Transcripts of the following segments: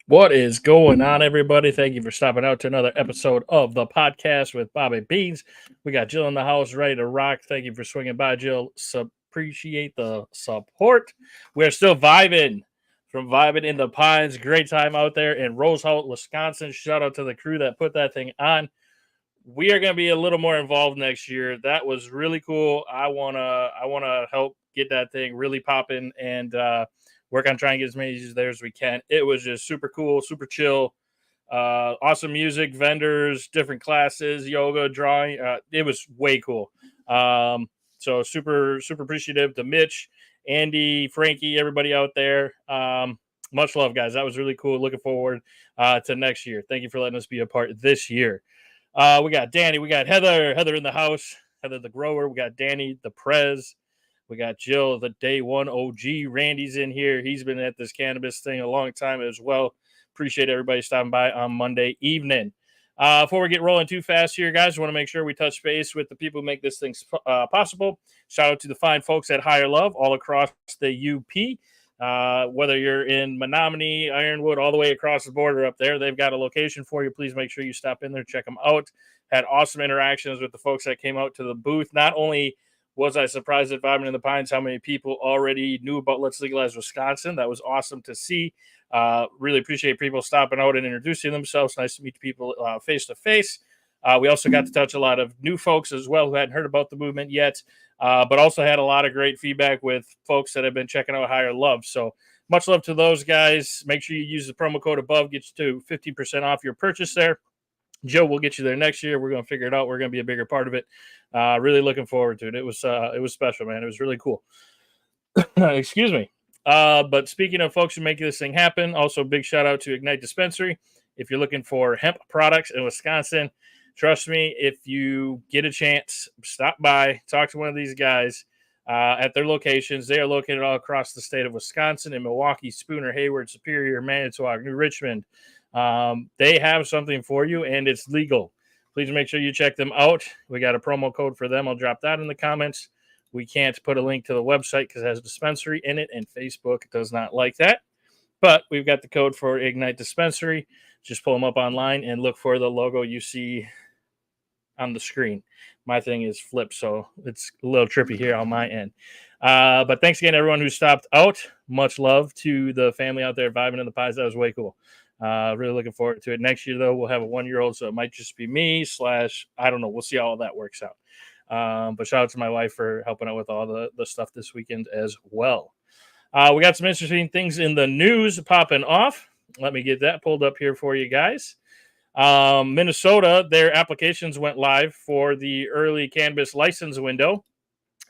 What is going on, everybody? Thank you for stopping out to another episode of the podcast with Bobby Beans. We got Jill in the house, ready to rock. Thank you for swinging by, Jill. Appreciate the support. We're still vibing from Vibing in the Pines. Great time out there in Roseholt, Wisconsin. Shout out to the crew that put that thing on. We are going to be a little more involved next year. That was really cool. I wanna help get that thing really popping and work on trying to get as many there as we can. It was just super cool, super chill, awesome music, vendors, different classes, yoga, drawing. It was way cool. So super appreciative to Mitch, Andy, Frankie, everybody out there. Much love, guys. That was really cool. Looking forward to next year. Thank you for letting us be a part this year. We got Danny, we got Heather in the house, Heather the grower. We got Danny the Prez. We got Jill, the day one OG. Randy's in here. He's been at this cannabis thing a long time as well. Appreciate everybody stopping by on Monday evening. Before we get rolling too fast here, guys, I want to make sure we touch base with the people who make this thing possible. Shout out to the fine folks at Higher Love all across the UP. Whether you're in Menominee, Ironwood, all the way across the border up there, they've got a location for you. Please make sure you stop in there, check them out. Had awesome interactions with the folks that came out to the booth. Not only was I surprised at Vibing in the Pines how many people already knew about Let's Legalize Wisconsin. That was awesome to see. Really appreciate people stopping out and introducing themselves. Nice to meet people face to face. We also got to touch a lot of new folks as well who hadn't heard about the movement yet, but also had a lot of great feedback with folks that have been checking out Higher Love. So much love to those guys. Make sure you use the promo code above, gets you to 15% off your purchase there. Joe, we'll get you there next year. We're going to figure it out. We're going to be a bigger part of it. Really looking forward to it. It was special, man. It was really cool. Excuse me. But speaking of folks who make this thing happen, also big shout out to Ignite Dispensary. If you're looking for hemp products in Wisconsin, trust me, if you get a chance, stop by, talk to one of these guys at their locations. They are located all across the state of Wisconsin, in Milwaukee, Spooner, Hayward, Superior, Manitowoc, New Richmond. They have something for you, and it's legal. Please make sure you check them out. We got a promo code for them. I'll drop that in the comments. We can't put a link to the website because it has a dispensary in it, and Facebook does not like that. But we've got the code for Ignite Dispensary. Just pull them up online and look for the logo you see on the screen. My thing is flipped, so it's a little trippy here on my end. But thanks again, everyone who stopped out. Much love to the family out there vibing in the pies. That was way cool. Really looking forward to it. Next year, though, we'll have a 1-year-old, so it might just be me / I don't know. We'll see how all that works out. But shout out to my wife for helping out with all the stuff this weekend as well. We got some interesting things in the news popping off. Let me get that pulled up here for you guys. Minnesota, their applications went live for the early cannabis license window,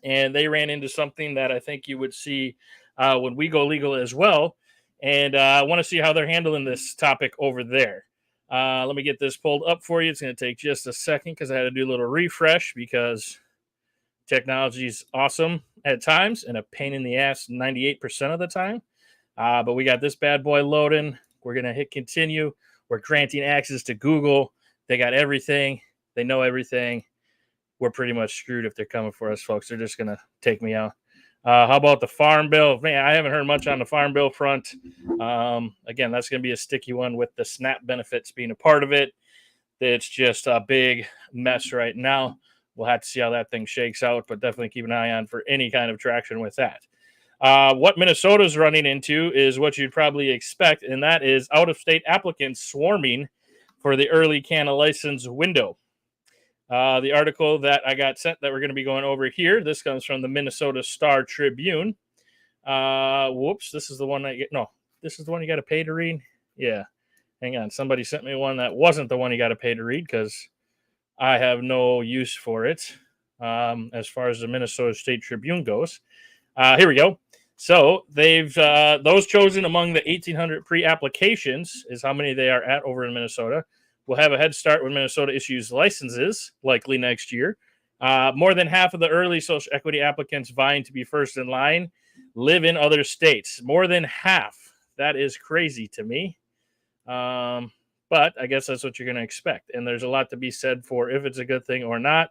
and they ran into something that I think you would see when we go legal as well. And I want to see how they're handling this topic over there. Let me get this pulled up for you. It's going to take just a second because I had to do a little refresh because technology is awesome at times and a pain in the ass 98% of the time. But we got this bad boy loading. We're going to hit continue. We're granting access to Google. They got everything. They know everything. We're pretty much screwed if they're coming for us, folks. They're just going to take me out. How about the Farm Bill? Man, I haven't heard much on the Farm Bill front. Again, that's going to be a sticky one with the SNAP benefits being a part of it. It's just a big mess right now. We'll have to see how that thing shakes out, but definitely keep an eye on for any kind of traction with that. What Minnesota's running into is what you'd probably expect, and that is out-of-state applicants swarming for the early Canna license window. The article that I got sent that we're going to be going over here, this comes from the Minnesota Star Tribune. This is the one this is the one you got to pay to read. Yeah, hang on. Somebody sent me one that wasn't the one you got to pay to read because I have no use for it as far as the Minnesota State Tribune goes. Here we go. So they've those chosen among the 1,800 pre-applications is how many they are at over in Minnesota. We'll have a head start when Minnesota issues licenses, likely next year. More than half of the early social equity applicants vying to be first in line live in other states. More than half. That is crazy to me. But I guess that's what you're going to expect. And there's a lot to be said for if it's a good thing or not.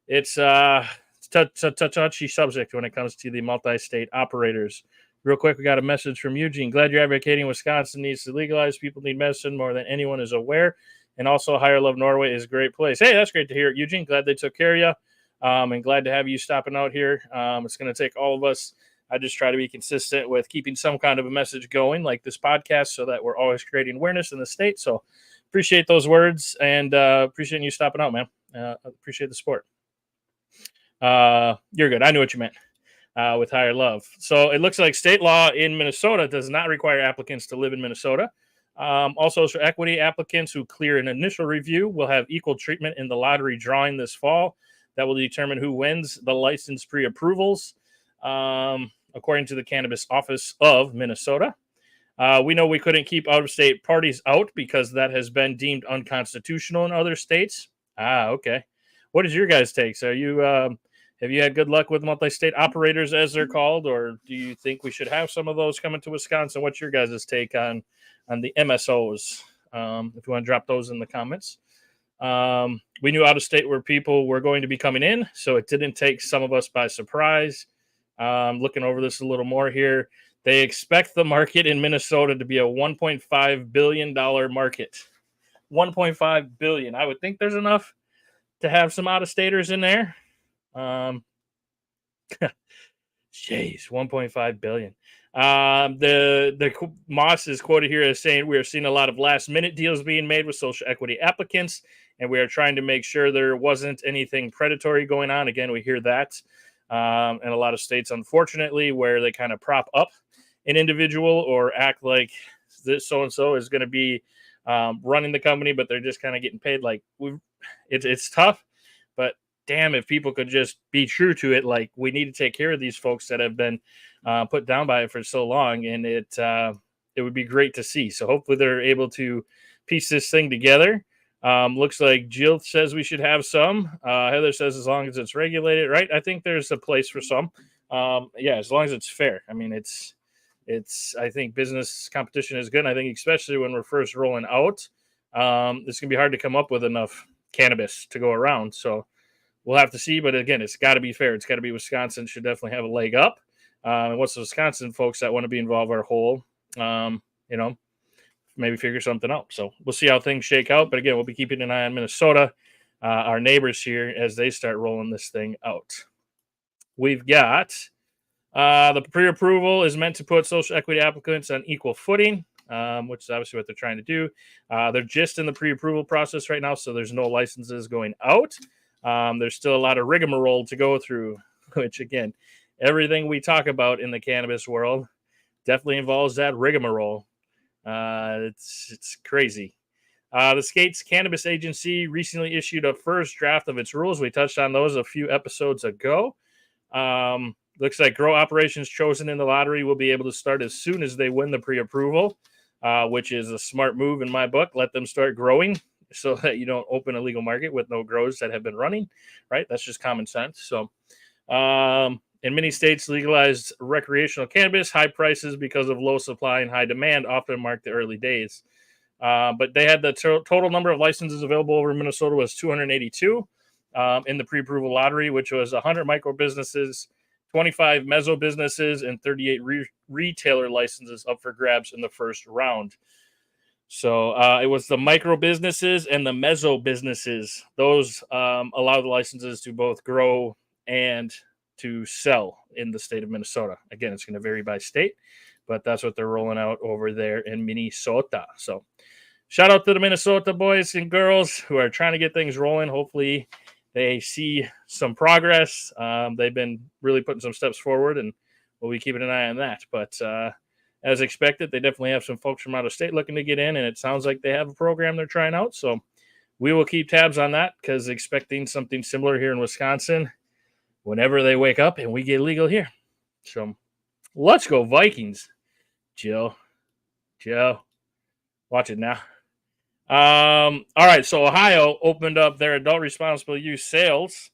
It's a touchy subject when it comes to the multi-state operators Real quick, we got a message from Eugene. Glad you're advocating Wisconsin needs to legalize. People need medicine more than anyone is aware. And also, Higher Love Norway is a great place. Hey, that's great to hear, Eugene. Glad they took care of you. And glad to have you stopping out here. It's going to take all of us. I just try to be consistent with keeping some kind of a message going, like this podcast, so that we're always creating awareness in the state. So appreciate those words and appreciate you stopping out, man. Appreciate the support. You're good. I knew what you meant. With Higher Love. So it looks like state law in Minnesota does not require applicants to live in Minnesota. Also, social equity applicants who clear an initial review will have equal treatment in the lottery drawing this fall. That will determine who wins the license pre-approvals, according to the Cannabis Office of Minnesota. We know we couldn't keep out-of-state parties out because that has been deemed unconstitutional in other states. Okay. What is your guys' takes? Are you have you had good luck with multi-state operators, as they're called, or do you think we should have some of those coming to Wisconsin? What's your guys' take on the MSOs? If you want to drop those in the comments. We knew out of state where people were going to be coming in, so it didn't take some of us by surprise. Looking over this a little more here, they expect the market in Minnesota to be a $1.5 billion market. $1.5 billion. I would think there's enough to have some out-of-staters in there. Jeez, 1.5 billion. The Moss is quoted here as saying we are seeing a lot of last minute deals being made with social equity applicants, and we are trying to make sure there wasn't anything predatory going on. Again, we hear that in a lot of states, unfortunately, where they kind of prop up an individual or act like this so and so is going to be running the company, but they're just kind of getting paid. Like it's tough, but damn, if people could just be true to it, like we need to take care of these folks that have been put down by it for so long, and it would be great to see. So hopefully they're able to piece this thing together. Looks like Jill says we should have some. Heather says as long as it's regulated, right? I think there's a place for some. Yeah, as long as it's fair. I mean, it's. I think business competition is good. And I think especially when we're first rolling out, it's gonna be hard to come up with enough cannabis to go around. So we'll have to see, but again, it's got to be fair. It's got to be Wisconsin should definitely have a leg up. And once the Wisconsin folks that want to be involved are whole, maybe figure something out. So we'll see how things shake out. But again, we'll be keeping an eye on Minnesota, our neighbors here, as they start rolling this thing out. We've got the pre-approval is meant to put social equity applicants on equal footing, which is obviously what they're trying to do. They're just in the pre-approval process right now, so there's no licenses going out. There's still a lot of rigmarole to go through, which again, everything we talk about in the cannabis world definitely involves that rigmarole. It's crazy. The state's cannabis agency recently issued a first draft of its rules. We touched on those a few episodes ago. Looks like grow operations chosen in the lottery will be able to start as soon as they win the pre-approval, which is a smart move in my book. Let them start growing so that you don't open a legal market with no grows that have been running, right? That's just common sense. So in many states, legalized recreational cannabis, high prices because of low supply and high demand often mark the early days. But they had the total number of licenses available over Minnesota was 282 in the pre-approval lottery, which was 100 micro businesses, 25 meso businesses, and 38 retailer licenses up for grabs in the first round. So it was the micro businesses and the meso businesses. Those allow the licenses to both grow and to sell in the state of Minnesota. Again, it's going to vary by state, but that's what they're rolling out over there in Minnesota. So shout out to the Minnesota boys and girls who are trying to get things rolling. Hopefully they see some progress. They've been really putting some steps forward, and we'll be keeping an eye on that. But as expected, they definitely have some folks from out of state looking to get in, and it sounds like they have a program they're trying out. So we will keep tabs on that because expecting something similar here in Wisconsin whenever they wake up and we get legal here. So let's go Vikings, Jill. Watch it now. All right, so Ohio opened up their adult responsible use sales.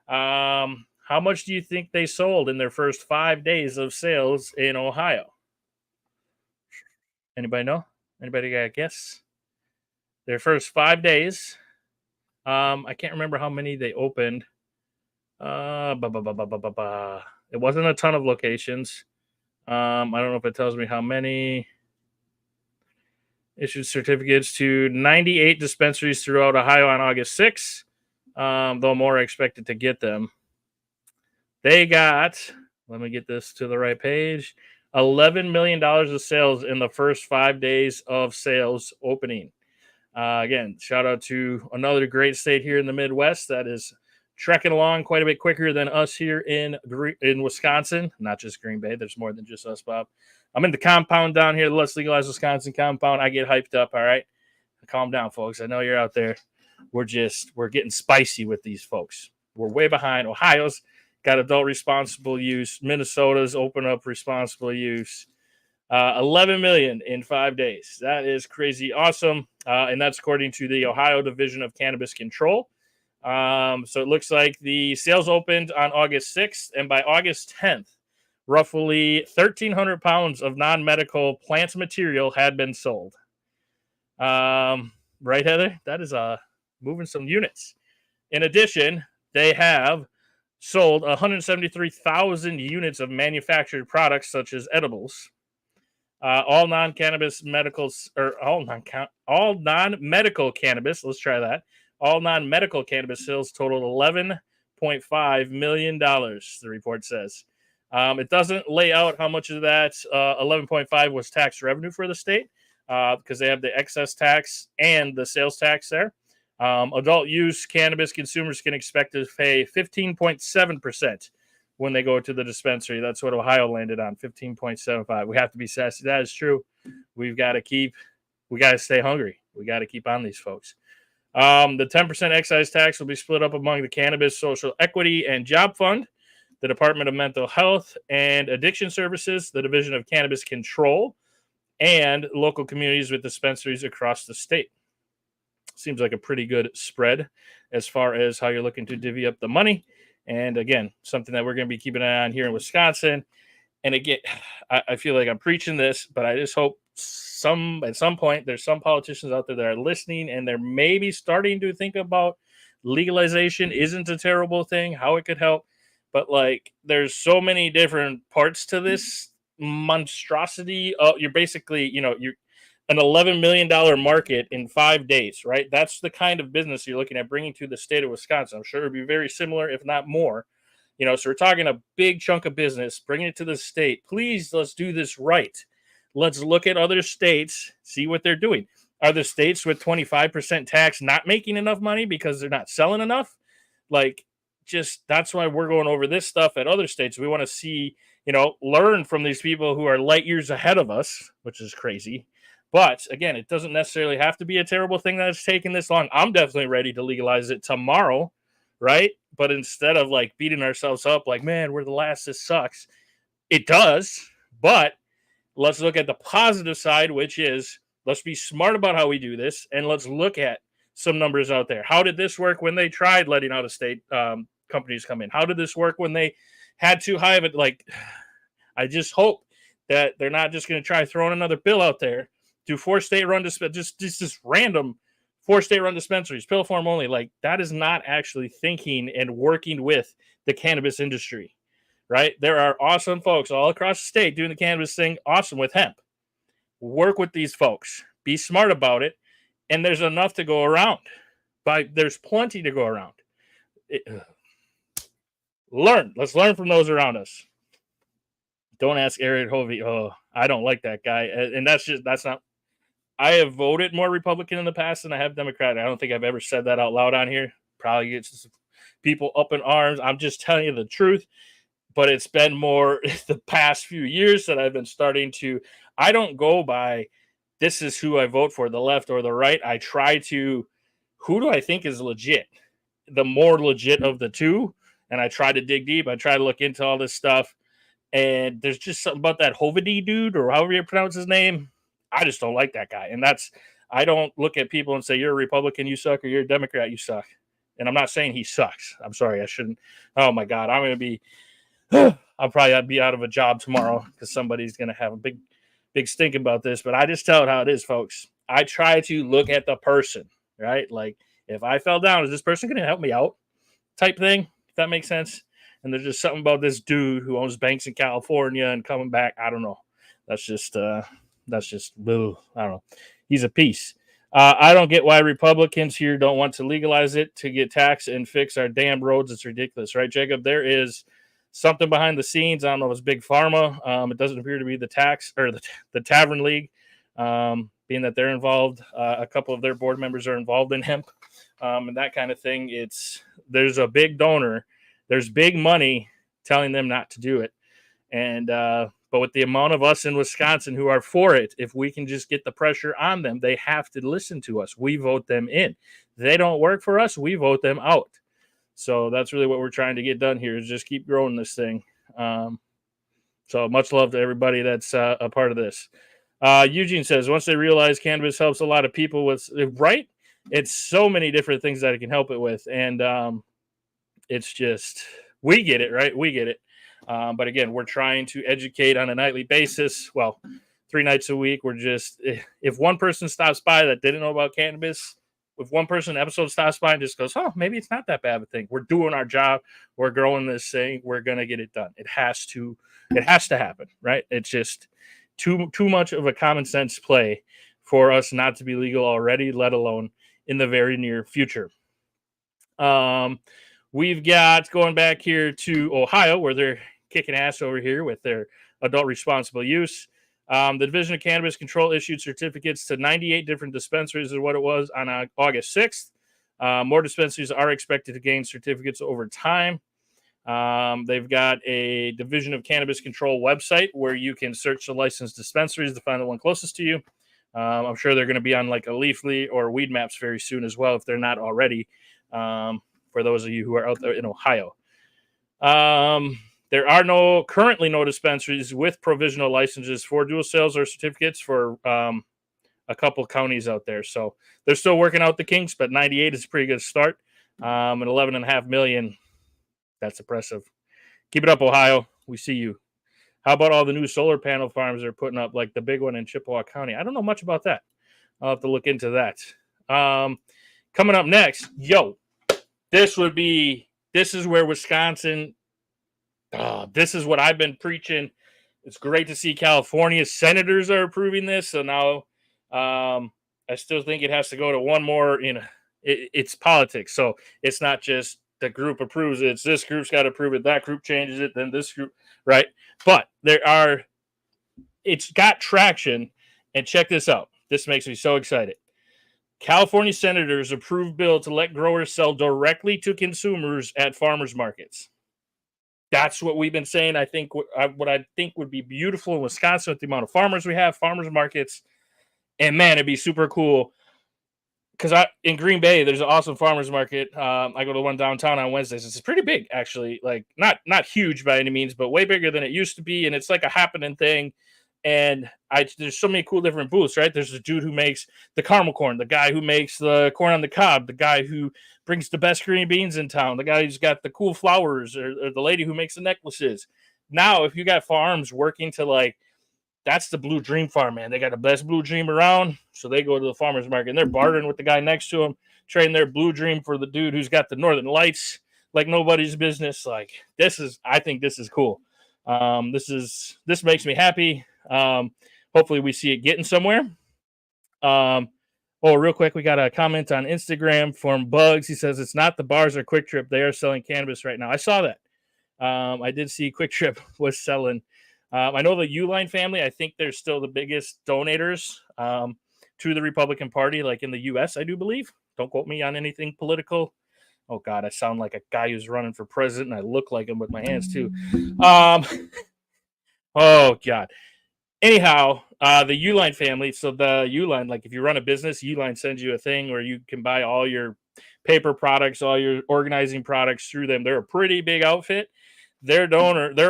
How much do you think they sold in their first 5 days of sales in Ohio? Anybody know? Anybody got a guess? Their first 5 days. I can't remember how many they opened. It wasn't a ton of locations. I don't know if it tells me how many. Issued certificates to 98 dispensaries throughout Ohio on August 6th, though more are expected to get them. They got, let me get this to the right page, $11 million of sales in the first 5 days of sales opening. Again, shout out to another great state here in the Midwest that is trekking along quite a bit quicker than us here in Wisconsin. Not just Green Bay. There's more than just us, Bob. I'm in the compound down here, the Let's Legalize Wisconsin compound. I get hyped up, all right? Calm down, folks. I know you're out there. We're getting spicy with these folks. We're way behind. Ohio's got adult responsible use. Minnesota's open up responsible use. 11 million in 5 days. That is crazy awesome. And that's according to the Ohio Division of Cannabis Control. So it looks like the sales opened on August 6th, and by August 10th, roughly 1,300 pounds of non-medical plant material had been sold. Right, Heather? That is moving some units. In addition, they have sold 173,000 units of manufactured products such as edibles. All non-cannabis medicals, or all non-medical cannabis. Let's try that. All non-medical cannabis sales totaled $11.5 million. The report says. It doesn't lay out how much of that 11.5 was tax revenue for the state, because they have the excess tax and the sales tax there. Adult use cannabis consumers can expect to pay 15.7% when they go to the dispensary. That's what Ohio landed on, 15.75. We have to be sassy. That is true. We got to stay hungry. We got to keep on these folks. The 10% excise tax will be split up among the Cannabis Social Equity and Job Fund, the Department of Mental Health and Addiction Services, the Division of Cannabis Control, and local communities with dispensaries across the state. Seems like a pretty good spread as far as how you're looking to divvy up the money. And again, something that we're going to be keeping an eye on here in Wisconsin. And again, I feel like I'm preaching this, but I just hope at some point there's some politicians out there that are listening and they're maybe starting to think about legalization isn't a terrible thing, how it could help. But like, there's so many different parts to this monstrosity. You're basically, you're an $11 million market in 5 days, right? That's the kind of business you're looking at bringing to the state of Wisconsin. I'm sure it'd be very similar, if not more. So we're talking a big chunk of business, bringing it to the state. Please, let's do this right. Let's look at other states, see what they're doing. Are the states with 25% tax not making enough money because they're not selling enough? That's why we're going over this stuff at other states. We want to see, learn from these people who are light years ahead of us, which is crazy. But again, it doesn't necessarily have to be a terrible thing that it's taken this long. I'm definitely ready to legalize it tomorrow, right? But instead of beating ourselves up like, man, we're the last, this sucks. It does, but let's look at the positive side, which is let's be smart about how we do this, and let's look at some numbers out there. How did this work when they tried letting out of state companies come in? How did this work when they had too high of it? I just hope that they're not just going to try throwing another bill out there to 4 state-run dispensaries, just random 4 state-run dispensaries, pill form only. That is not actually thinking and working with the cannabis industry, right? There are awesome folks all across the state doing the cannabis thing, awesome with hemp. Work with these folks. Be smart about it, and there's enough to go around. There's plenty to go around. Let's learn from those around us. Don't ask Eric Hovey. Oh, I don't like that guy, and that's not. I have voted more Republican in the past than I have Democrat. I don't think I've ever said that out loud on here. Probably gets people up in arms. I'm just telling you the truth. But it's been more the past few years that I've been starting to. I don't go by this is who I vote for, the left or the right. I try to, who do I think is legit? The more legit of the two. And I try to dig deep. I try to look into all this stuff. And there's just something about that Hovey dude, or however you pronounce his name. I just don't like that guy. And I don't look at people and say, you're a Republican, you suck, or you're a Democrat, you suck. And I'm not saying he sucks. I'm sorry, I shouldn't. Oh my God, I'm going to be, I'll probably be out of a job tomorrow because somebody's going to have a big stink about this. But I just tell it how it is, folks. I try to look at the person, right? Like, if I fell down, is this person going to help me out? Type thing, if that makes sense. And there's just something about this dude who owns banks in California and coming back. I don't know. That's just I don't know. He's a piece. I don't get why Republicans here don't want to legalize it to get taxed and fix our damn roads. It's ridiculous, right, Jacob? There is something behind the scenes. I don't know if it's big pharma. It doesn't appear to be the tax or the Tavern League, being that they're involved. A couple of their board members are involved in hemp and that kind of thing. There's a big donor. There's big money telling them not to do it. And but with the amount of us in Wisconsin who are for it, if we can just get the pressure on them, they have to listen to us. We vote them in. They don't work for us. We vote them out. So that's really what we're trying to get done here is just keep growing this thing. So much love to everybody that's a part of this. Eugene says, once they realize cannabis helps a lot of people with, right? It's so many different things that it can help it with. And it's just, we get it, right? We get it. But again, we're trying to educate on a nightly basis. Well, 3 nights a week. We're just, if one person stops by that didn't know about cannabis, if one person episode stops by and just goes, oh, maybe it's not that bad of a thing. We're doing our job. We're growing this thing. We're going to get it done. It has to happen, right? It's just too much of a common sense play for us not to be legal already, let alone in the very near future. We've got going back here to Ohio where they're kicking ass over here with their adult responsible use. The Division of Cannabis Control issued certificates to 98 different dispensaries is what it was on August 6th. More dispensaries are expected to gain certificates over time. They've got a Division of Cannabis Control website where you can search the licensed dispensaries to find the one closest to you. I'm sure they're going to be on like a Leafly or Weed Maps very soon as well if they're not already, for those of you who are out there in Ohio. There are currently no dispensaries with provisional licenses for dual sales or certificates for a couple counties out there. So they're still working out the kinks, but 98 is a pretty good start. And 11.5 million, that's impressive. Keep it up, Ohio. We see you. How about all the new solar panel farms they're putting up, like the big one in Chippewa County? I don't know much about that. I'll have to look into that. Coming up next, this is where Wisconsin, this is what I've been preaching. It's great to see California senators are approving this. So now I still think it has to go to one more. It's politics. So it's not just the group approves it. It's this group's got to approve it. That group changes it. Then this group, right? But it's got traction. And check this out. This makes me so excited. California senators approved bill to let growers sell directly to consumers at farmers markets. That's what we've been saying. I think what I think would be beautiful in Wisconsin with the amount of farmers we have, farmers markets, and man, it'd be super cool. Because in Green Bay, there's an awesome farmers market. I go to one downtown on Wednesdays. It's pretty big, actually. Like not huge by any means, but way bigger than it used to be. And it's like a happening thing. And there's so many cool different booths, right? There's a dude who makes the caramel corn, the guy who makes the corn on the cob, the guy who brings the best green beans in town, the guy who's got the cool flowers, or the lady who makes the necklaces. Now, if you got farms working to that's the Blue Dream farm, man. They got the best Blue Dream around, so they go to the farmer's market, and they're bartering with the guy next to them, trading their Blue Dream for the dude who's got the Northern Lights like nobody's business. I think this is cool. This makes me happy. Hopefully we see it getting somewhere. Real quick, we got a comment on Instagram from Bugs. He says it's not the bars or Quick Trip. They are selling cannabis right now. I saw that. I did see Quick Trip was selling. I know the Uline family, I think they're still the biggest donators to the Republican Party, like in the U.S., I do believe. Don't quote me on anything political. Oh, God, I sound like a guy who's running for president, and I look like him with my hands, too. Oh, God. Anyhow, the Uline family, so the Uline, like if you run a business, Uline sends you a thing where you can buy all your paper products, all your organizing products through them. They're a pretty big outfit. Their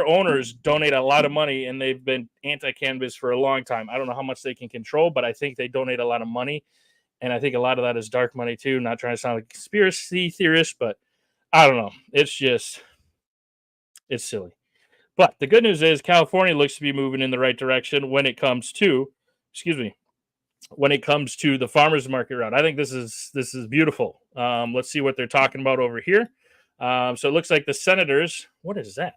owners donate a lot of money, and they've been anti-cannabis for a long time. I don't know how much they can control, but I think they donate a lot of money, and I think a lot of that is dark money too. Not trying to sound like a conspiracy theorist, but I don't know. It's silly. But the good news is California looks to be moving in the right direction when it comes to, the farmers market route. I think this is beautiful. Let's see what they're talking about over here. So it looks like the senators. What is that?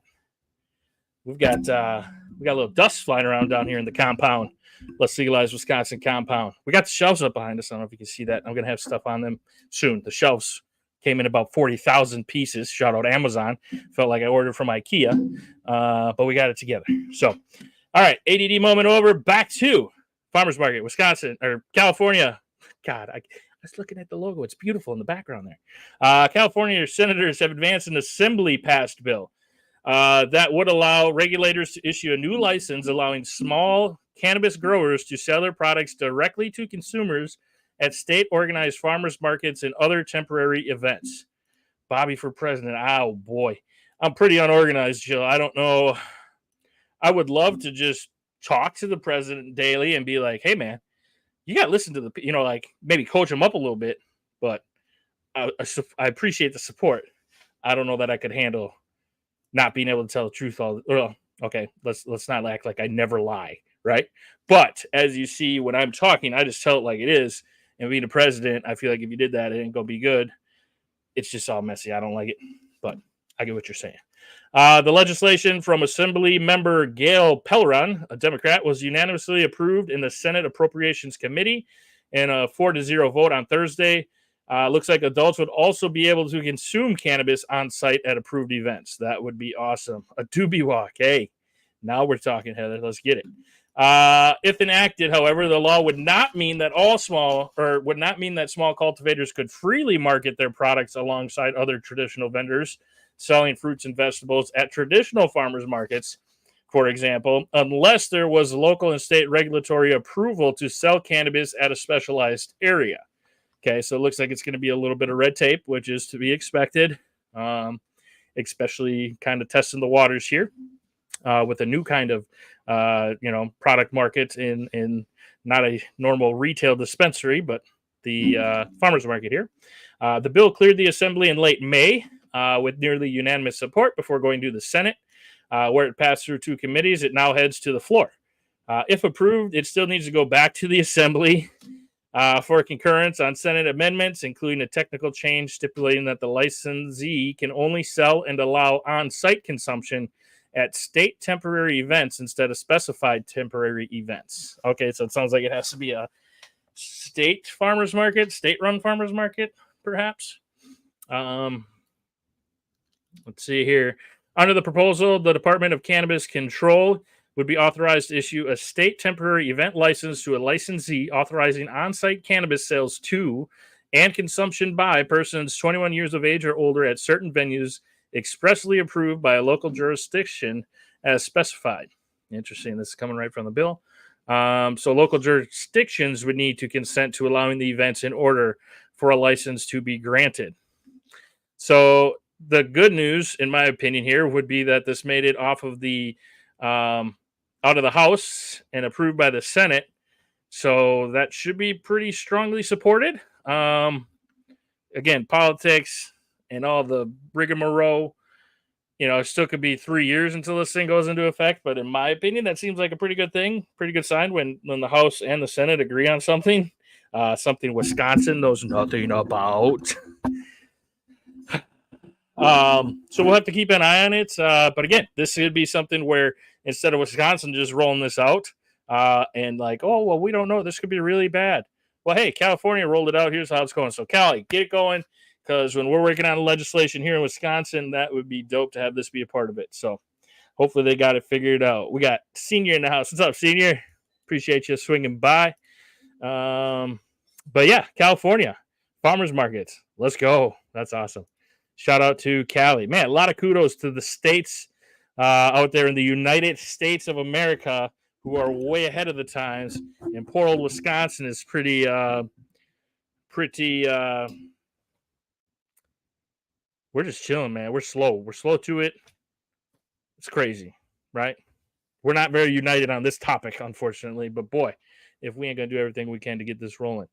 We got a little dust flying around down here in the compound. Let's legalize Wisconsin compound. We got the shelves up behind us. I don't know if you can see that. I'm gonna have stuff on them soon. The shelves came in about 40,000 pieces. Shout out Amazon. Felt like I ordered from IKEA, but we got it together. So, all right, ADD moment over. Back to Farmers Market, Wisconsin or California. God, I was looking at the logo. It's beautiful in the background there. California senators have advanced an assembly passed bill that would allow regulators to issue a new license allowing small cannabis growers to sell their products directly to consumers at state organized farmers markets and other temporary events. Bobby for president. Oh, boy. I'm pretty unorganized, Jill. I don't know. I would love to just talk to the president daily and be like, hey, man, you got to listen to the, like maybe coach him up a little bit. But I appreciate the support. I don't know that I could handle not being able to tell the truth okay, let's not act like I never lie, right? But as you see, when I'm talking, I just tell it like it is. And being a president, I feel like if you did that, it ain't gonna be good. It's just all messy. I don't like it, but I get what you're saying. The legislation from Assembly Member Gail Pellerin, a Democrat, was unanimously approved in the Senate Appropriations Committee in a 4-0 vote on Thursday. Looks like adults would also be able to consume cannabis on site at approved events. That would be awesome. A doobie walk. Hey, now we're talking, Heather. Let's get it. If enacted, however, the law would not mean that small cultivators could freely market their products alongside other traditional vendors selling fruits and vegetables at traditional farmers markets, for example, unless there was local and state regulatory approval to sell cannabis at a specialized area. Okay, so it looks like it's going to be a little bit of red tape, which is to be expected, especially kind of testing the waters here with a new kind of, product market in not a normal retail dispensary, but the farmers market here. The bill cleared the assembly in late May with nearly unanimous support before going to the Senate, where it passed through 2 committees. It now heads to the floor. If approved, it still needs to go back to the assembly for concurrence on Senate amendments, including a technical change stipulating that the licensee can only sell and allow on-site consumption at state temporary events instead of specified temporary events. Okay, so it sounds like it has to be a state farmers market, state-run farmers market, perhaps. Let's see here. Under the proposal, the Department of Cannabis Control would be authorized to issue a state temporary event license to a licensee authorizing on-site cannabis sales to and consumption by persons 21 years of age or older at certain venues expressly approved by a local jurisdiction as specified. Interesting. This is coming right from the bill. So local jurisdictions would need to consent to allowing the events in order for a license to be granted. So the good news, in my opinion, here would be that this made it off of the out of the House and approved by the Senate. So that should be pretty strongly supported. Again, politics and all the rigmarole, it still could be 3 years until this thing goes into effect. But in my opinion, that seems like a pretty good thing, pretty good sign when the House and the Senate agree on something, something Wisconsin knows nothing about. So we'll have to keep an eye on it. But again, this could be something where instead of Wisconsin just rolling this out and like, oh, well, we don't know, this could be really bad. Well, hey, California rolled it out. Here's how it's going. So, Cali, get it going, because when we're working on legislation here in Wisconsin, that would be dope to have this be a part of it. So hopefully they got it figured out. We got Senior in the house. What's up, Senior? Appreciate you swinging by. But yeah, California, farmers markets. Let's go. That's awesome. Shout out to Cali. Man, a lot of kudos to the states out there in the United States of America who are way ahead of the times. And poor old Wisconsin is pretty we're just chilling, man. We're slow. We're slow to it. It's crazy, right? We're not very united on this topic, unfortunately. But boy, if we ain't gonna do everything we can to get this rolling.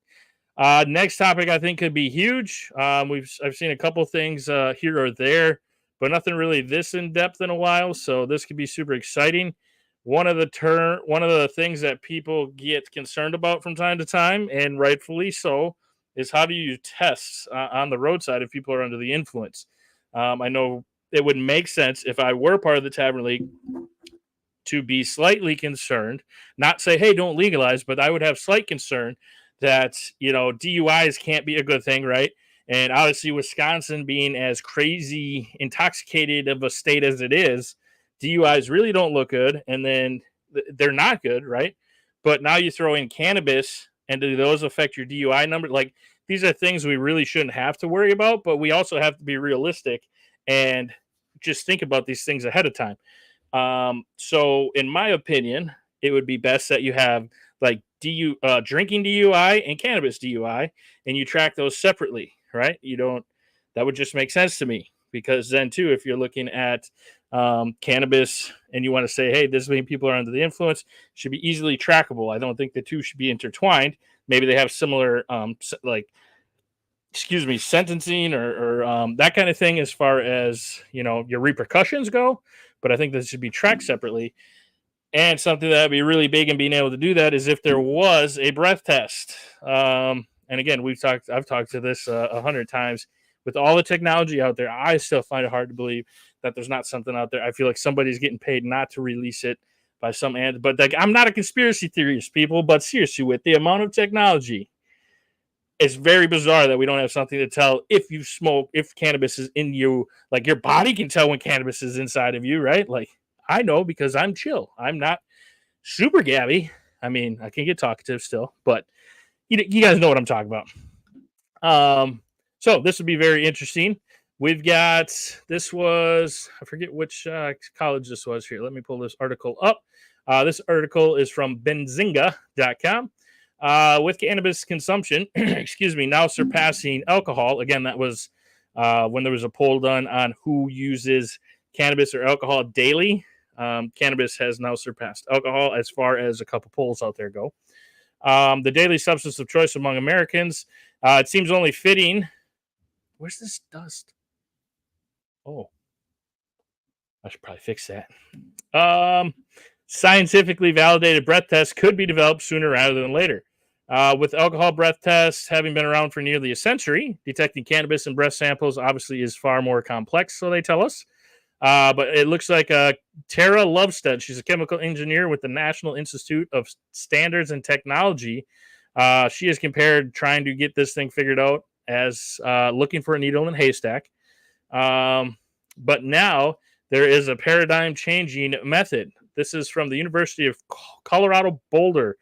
Next topic I think could be huge. I've seen a couple things here or there, but nothing really this in depth in a while. So this could be super exciting. One of the things that people get concerned about from time to time, and rightfully so, is how do you test on the roadside if people are under the influence? I know it would make sense if I were part of the Tavern League to be slightly concerned, not say, hey, don't legalize, but I would have slight concern that, DUIs can't be a good thing, right? And obviously, Wisconsin being as crazy intoxicated of a state as it is, DUIs really don't look good. And then they're not good, right? But now you throw in cannabis, and do those affect your DUI number? Like, these are things we really shouldn't have to worry about, but we also have to be realistic and just think about these things ahead of time. So in my opinion, it would be best that you have like drinking DUI and cannabis DUI, and you track those separately, right? You don't. That would just make sense to me because then too, if you're looking at cannabis and you want to say, hey, this many people are under the influence, should be easily trackable. I don't think the two should be intertwined. Maybe they have similar sentencing or that kind of thing as far as your repercussions go. But I think this should be tracked separately. And something that would be really big in being able to do that is if there was a breath test. And again, I've talked to this 100 times. With all the technology out there, I still find it hard to believe that there's not something out there. I feel like somebody's getting paid not to release it by some end. But like, I'm not a conspiracy theorist, people. But seriously, with the amount of technology, it's very bizarre that we don't have something to tell if you smoke, if cannabis is in you. Like, your body can tell when cannabis is inside of you, right? Like, I know because I'm chill. I'm not super gabby. I mean, I can get talkative still, but you guys know what I'm talking about. So this would be very interesting. We've got, I forget which college this was here. Let me pull this article up. This article is from benzinga.com. With cannabis consumption, now surpassing alcohol. Again, that was when there was a poll done on who uses cannabis or alcohol daily. Cannabis has now surpassed alcohol as far as a couple polls out there go. The daily substance of choice among Americans. It seems only fitting. Where's this dust? Oh, I should probably fix that. Scientifically validated breath tests could be developed sooner rather than later. With alcohol breath tests having been around for nearly a century, detecting cannabis in breath samples obviously is far more complex, so they tell us. But it looks like Tara Lovestead, she's a chemical engineer with the National Institute of Standards and Technology. She has compared trying to get this thing figured out as looking for a needle in a haystack. But now there is a paradigm-changing method. This is from the University of Colorado Boulder.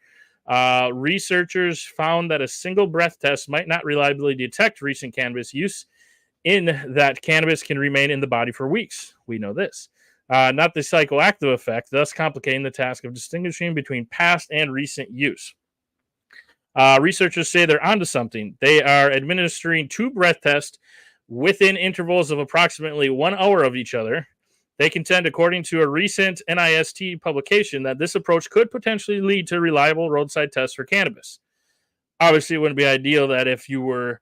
Researchers found that a single breath test might not reliably detect recent cannabis use, in that cannabis can remain in the body for weeks. We know this. Not the psychoactive effect, thus complicating the task of distinguishing between past and recent use. Researchers say they're onto something. They are administering 2 breath tests within intervals of approximately 1 hour of each other. They contend, according to a recent NIST publication, that this approach could potentially lead to reliable roadside tests for cannabis. Obviously, it wouldn't be ideal that if it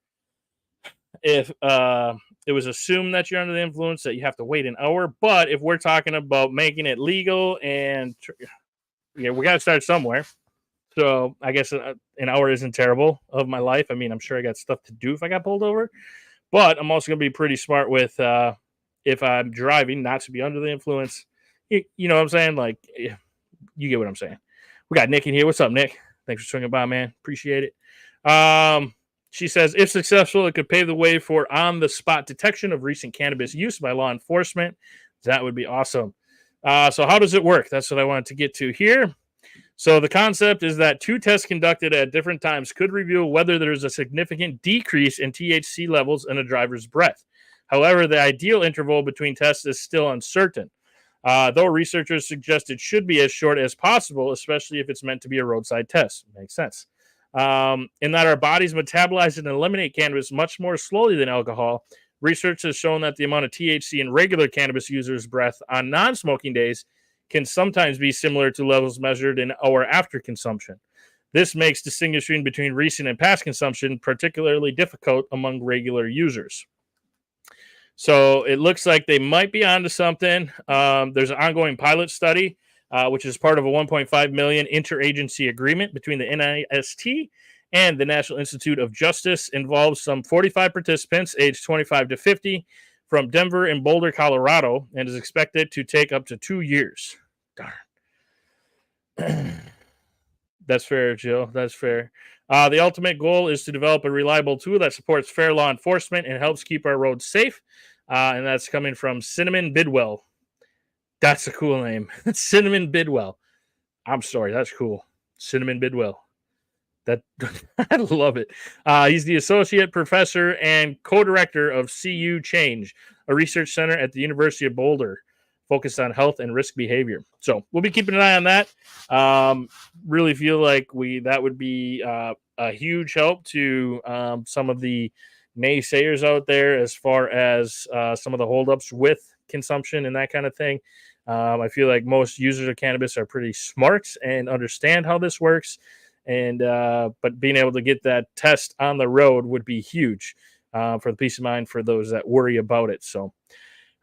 was assumed that you're under the influence that you have to wait an hour. But if we're talking about making it legal and we got to start somewhere. So I guess an hour isn't terrible of my life. I mean, I'm sure I got stuff to do if I got pulled over, but I'm also going to be pretty smart with if I'm driving not to be under the influence. You know what I'm saying? Like, you get what I'm saying. We got Nick in here. What's up, Nick? Thanks for swinging by, man. Appreciate it. She says, if successful, it could pave the way for on-the-spot detection of recent cannabis use by law enforcement. That would be awesome. So how does it work? That's what I wanted to get to here. So the concept is that 2 tests conducted at different times could reveal whether there's a significant decrease in THC levels in a driver's breath. However, the ideal interval between tests is still uncertain, though researchers suggest it should be as short as possible, especially if it's meant to be a roadside test. Makes sense. In that our bodies metabolize and eliminate cannabis much more slowly than alcohol. Research has shown that the amount of THC in regular cannabis users' breath on non-smoking days can sometimes be similar to levels measured an hour after consumption. This makes distinguishing between recent and past consumption particularly difficult among regular users. So it looks like they might be onto something. There's an ongoing pilot study, which is part of a $1.5 million interagency agreement between the NIST and the National Institute of Justice. Involves some 45 participants aged 25 to 50 from Denver and Boulder, Colorado, and is expected to take up to 2 years. Darn. That's fair, Jill. That's fair. The ultimate goal is to develop a reliable tool that supports fair law enforcement and helps keep our roads safe. And that's coming from Cinnamon Bidwell. That's a cool name. Cinnamon Bidwell. I'm sorry. That's cool. Cinnamon Bidwell. That I love it. He's the associate professor and co-director of CU Change, a research center at the University of Boulder, focused on health and risk behavior. So we'll be keeping an eye on that. Really feel like that would be a huge help to some of the naysayers out there as far as some of the holdups with consumption and that kind of thing. I feel like most users of cannabis are pretty smart and understand how this works. And but being able to get that test on the road would be huge for the peace of mind for those that worry about it. So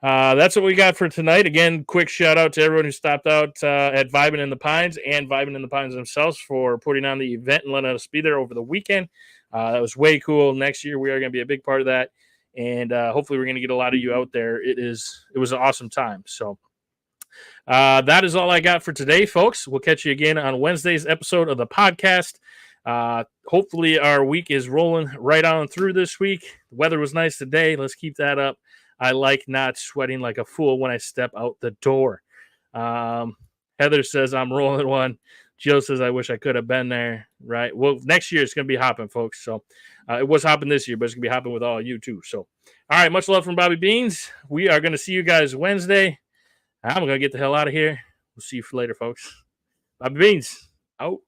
that's what we got for tonight. Again, quick shout out to everyone who stopped out at Vibin' in the Pines and Vibin' in the Pines themselves for putting on the event and letting us be there over the weekend. That was way cool. Next year we are going to be a big part of that, and hopefully we're going to get a lot of you out there. It was an awesome time. So. That is all I got for today, folks. We'll catch you again on Wednesday's episode of the podcast. Hopefully our week is rolling right on through this week. The weather was nice today. Let's keep that up. I like not sweating like a fool when I step out the door. Heather says I'm rolling one. Jill says I wish I could have been there. Right. Well, next year it's going to be hopping, folks. So it was hopping this year, but it's going to be hopping with all of you too. So, all right. Much love from Bobby Beans. We are going to see you guys Wednesday. I'm going to get the hell out of here. We'll see you later, folks. Bobby Beans, out.